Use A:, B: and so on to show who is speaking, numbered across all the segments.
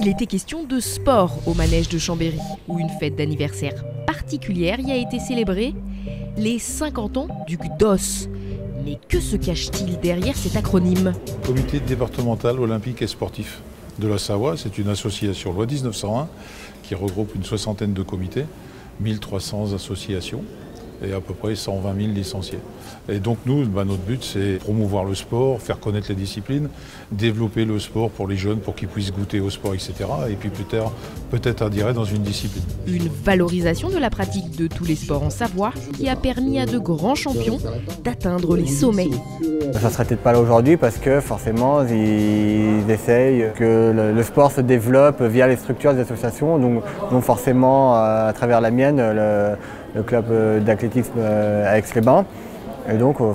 A: Il était question de sport au manège de Chambéry, où une fête d'anniversaire particulière y a été célébrée, les 50 ans du GDOS. Mais que se cache-t-il derrière cet acronyme?
B: Comité départemental olympique et sportif de la Savoie, c'est une association loi 1901 qui regroupe une soixantaine de comités, 1300 associations et à peu près 120 000 licenciés. Et donc nous, notre but c'est promouvoir le sport, faire connaître les disciplines, développer le sport pour les jeunes pour qu'ils puissent goûter au sport, etc. Et puis plus tard, peut-être adhérer dans une discipline.
A: Une valorisation de la pratique de tous les sports en Savoie qui a permis à de grands champions d'atteindre les sommets.
C: Ça ne serait peut-être pas là aujourd'hui parce que forcément ils essayent que le sport se développe via les structures des associations, donc forcément à travers la mienne, le club d'athlétisme à Aix-les-Bains. Et donc on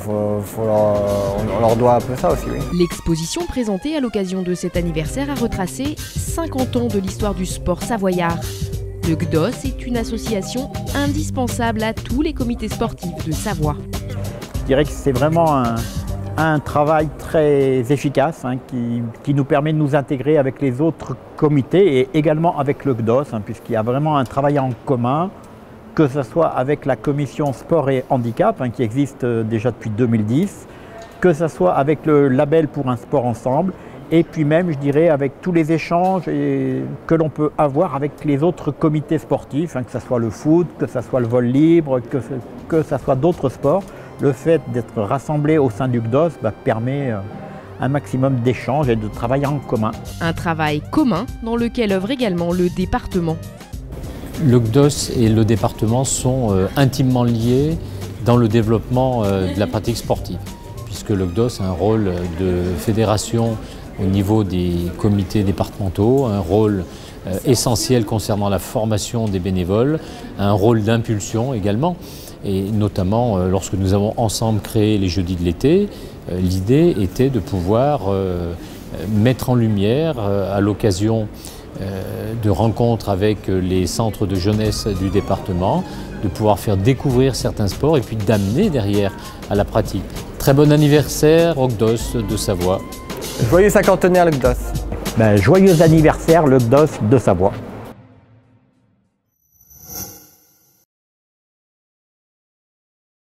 C: leur doit un peu ça aussi. Oui.
A: L'exposition présentée à l'occasion de cet anniversaire a retracé 50 ans de l'histoire du sport savoyard. Le GDOS est une association indispensable à tous les comités sportifs de Savoie.
D: Je dirais que c'est vraiment un travail très efficace qui nous permet de nous intégrer avec les autres comités et également avec le GDOS, puisqu'il y a vraiment un travail en commun, que ce soit avec la commission sport et handicap qui existe déjà depuis 2010, que ce soit avec le label pour un sport ensemble, et puis même, je dirais, avec tous les échanges que l'on peut avoir avec les autres comités sportifs, que ce soit le foot, que ce soit le vol libre, que ce soit d'autres sports. Le fait d'être rassemblé au sein du GDOS permet un maximum d'échanges et de travail en commun.
A: Un travail commun dans lequel œuvre également le département.
E: Le GDOS et le département sont intimement liés dans le développement de la pratique sportive, puisque le GDOS a un rôle de fédération au niveau des comités départementaux, un rôle essentiel concernant la formation des bénévoles, un rôle d'impulsion également, et notamment lorsque nous avons ensemble créé les Jeudis de l'été, l'idée était de pouvoir mettre en lumière à l'occasion de rencontres avec les centres de jeunesse du département, de pouvoir faire découvrir certains sports et puis d'amener derrière à la pratique. Très bon anniversaire au GDOS de Savoie.
C: Joyeux cinquantenaire le GDOS.
D: Joyeux anniversaire le GDOS de Savoie.